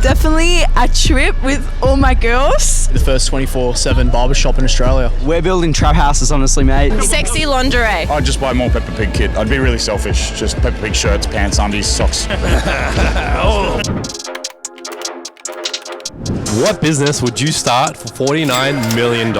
Definitely a trip with all my girls. The first 24/7 barbershop in Australia. We're building trap houses, honestly, mate. Sexy lingerie. I'd just buy more Peppa Pig kit. I'd be really selfish. Just Peppa Pig shirts, pants, undies, socks. What business would you start for $49 million?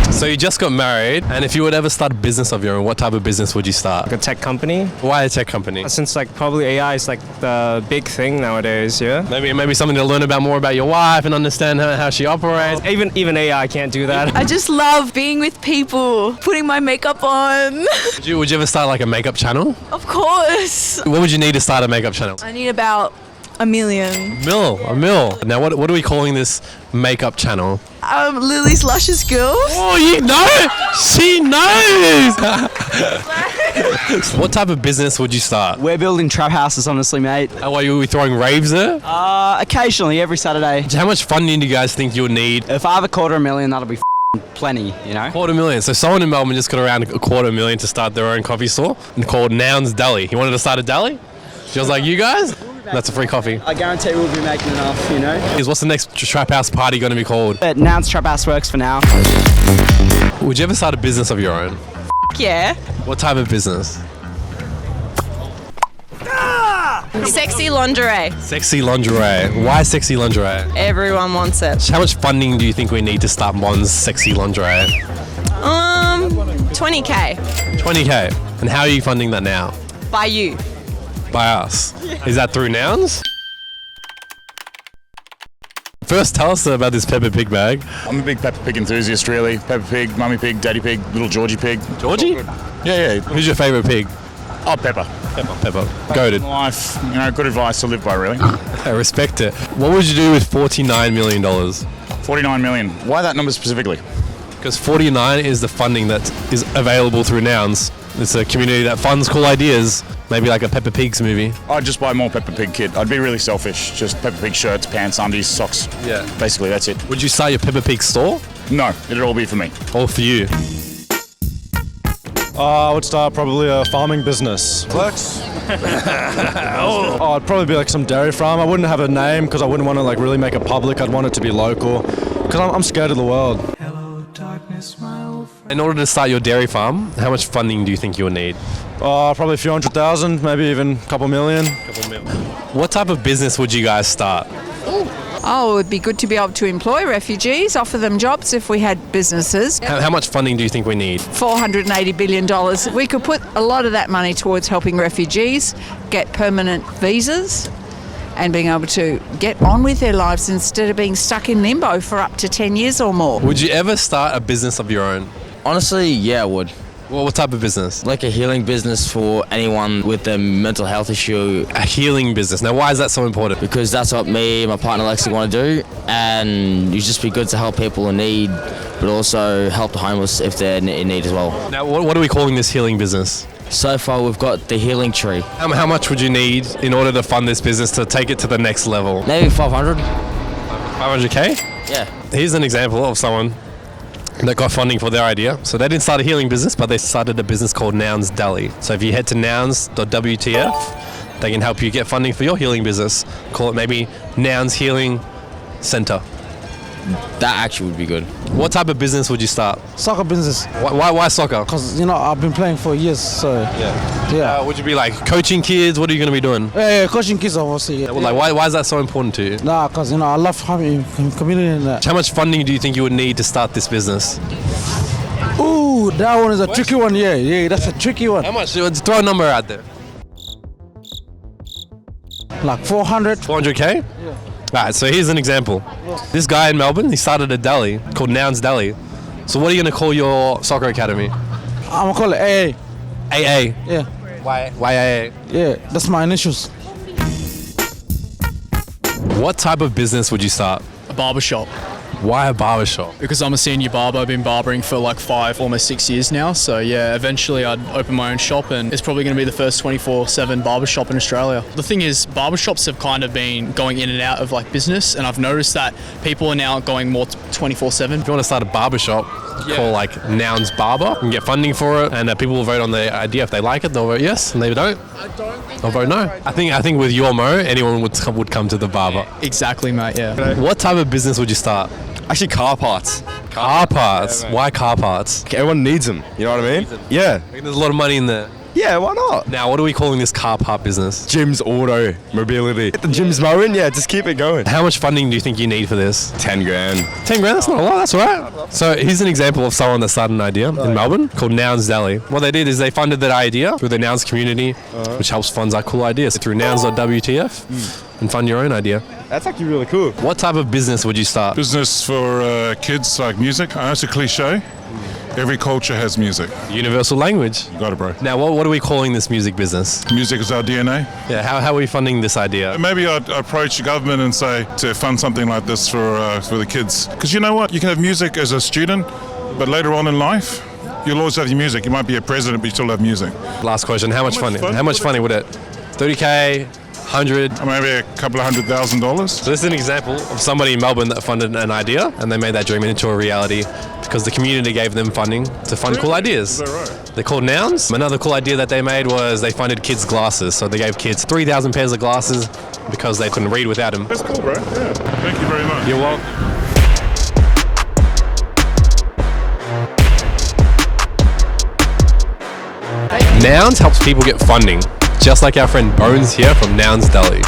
So you just got married, and if you would ever start a business of your own, what type of business would you start? A tech company. Why a tech company? Since probably AI is the big thing nowadays, yeah. Maybe something to learn more about your wife and understand how she operates. Even AI can't do that. I just love being with people, putting my makeup on. Would you ever start a makeup channel? Of course. What would you need to start a makeup channel? I need about $1 million. A mil. Now what are we calling this makeup channel? Lily's Luscious Girls. Oh, you know! She knows! What type of business would you start? We're building trap houses, honestly, mate. Are you throwing raves there? Occasionally, every Saturday. How much funding do you guys think you'll need? If I have $250,000, that'll be plenty, you know? $250,000. So someone in Melbourne just got around $250,000 to start their own coffee store called Noun's Deli. He wanted to start a deli? She was like, you guys? That's a free coffee. I guarantee we'll be making enough, you know? What's the next trap house party going to be called? Noun's Trap House works for now. Would you ever start a business of your own? Yeah. What type of business? Sexy lingerie. Sexy lingerie. Why sexy lingerie? Everyone wants it. How much funding do you think we need to start Mon's sexy lingerie? 20k. 20k. And how are you funding that now? By you. By us. Is that through Nouns? First, tell us about this Peppa Pig bag. I'm a big Peppa Pig enthusiast, really. Peppa Pig, Mummy Pig, Daddy Pig, little Georgie Pig. Georgie? Yeah. Who's your favourite pig? Oh, Peppa. Peppa. Goated. Life, good advice to live by, really. I respect it. What would you do with $49 million? 49 million. Why that number specifically? Because 49 is the funding that is available through Nouns. It's a community that funds cool ideas, maybe like a Peppa Pigs movie. I'd just buy more Peppa Pig kit. I'd be really selfish. Just Peppa Pig shirts, pants, undies, socks. Yeah. Basically, that's it. Would you start your Peppa Pig store? No, it'd all be for me. All for you? I would start probably a farming business. Works. I'd probably be some dairy farm. I wouldn't have a name because I wouldn't want to really make it public. I'd want it to be local because I'm scared of the world. In order to start your dairy farm, how much funding do you think you'll need? Probably a few 100,000, maybe even a couple million. What type of business would you guys start? Oh, it would be good to be able to employ refugees, offer them jobs if we had businesses. How much funding do you think we need? $480 billion. We could put a lot of that money towards helping refugees get permanent visas and being able to get on with their lives instead of being stuck in limbo for up to 10 years or more. Would you ever start a business of your own? Honestly, yeah, I would. Well, what type of business? Like a healing business for anyone with a mental health issue. A healing business. Now, why is that so important? Because that's what me and my partner Lexi want to do, and you just be good to help people in need, but also help the homeless if they're in need as well. Now, what are we calling this healing business? So far, we've got the healing tree. How much would you need in order to fund this business to take it to the next level? Maybe 500. 500k? Yeah. Here's an example of someone that got funding for their idea. So they didn't start a healing business, but they started a business called Noun's Deli. So if you head to nouns.wtf, they can help you get funding for your healing business. Call it maybe Noun's Healing Center. That actually would be good. What type of business would you start? Soccer business. Why soccer? Because, I've been playing for years, so... Yeah. Would you be coaching kids? What are you going to be doing? Yeah, coaching kids, obviously. Yeah. Why is that so important to you? Nah, because, I love having community in that. How much funding do you think you would need to start this business? Ooh, that one is a tricky one, yeah, that's a tricky one. How much? Throw a number out there. Like 400. 400k? Yeah. Alright, so here's an example. This guy in Melbourne, he started a deli called Noun's Deli. So what are you going to call your soccer academy? I'm going to call it AA. AA? Yeah. Why AA? Yeah, that's my initials. What type of business would you start? A barbershop. Why a barbershop? Because I'm a senior barber. I've been barbering for 5, almost 6 years now. So yeah, eventually I'd open my own shop, and it's probably going to be the first 24/7 barbershop in Australia. The thing is, barbershops have kind of been going in and out of business, and I've noticed that people are now going more 24/7. If you want to start a barbershop, call like Nouns Barber and get funding for it, and people will vote on the idea. If they like it, they'll vote yes, and they don't, they'll vote no. I think with your mo, anyone would come to the barber. Exactly, mate. Yeah. What type of business would you start? Actually, car parts. Car parts. Yeah, why car parts? Everyone needs them. You know what I mean? Yeah. There's a lot of money in there. Yeah, why not? Now, what are we calling this car part business? Gyms, auto, mobility. Get the gyms mowing, yeah, just keep it going. How much funding do you think you need for this? 10 grand. 10 grand? That's not a lot, that's all right. So here's an example of someone that started an idea in Melbourne called Nouns Deli. What they did is they funded that idea through the Nouns community, which helps fund our cool ideas through nouns.wtf and fund your own idea. That's actually really cool. What type of business would you start? Business for kids, like music. I know it's a cliche. Every culture has music. Universal language. You got it, bro. Now, what are we calling this music business? Music is our DNA. Yeah, how are we funding this idea? Maybe I'd approach the government and say to fund something like this for the kids. Because you know what? You can have music as a student, but later on in life, you'll always have your music. You might be a president, but you still have music. Last question. How much funding would it? 30K? 100? Maybe a couple of $100,000. So this is an example of somebody in Melbourne that funded an idea and they made that dream into a reality because the community gave them funding to fund cool ideas. They're called Nouns. Another cool idea that they made was they funded kids glasses. So they gave kids 3,000 pairs of glasses because they couldn't read without them. That's cool, bro. Yeah. Thank you very much. You're welcome. Nouns helps people get funding, just like our friend Bones here from Nouns Deli.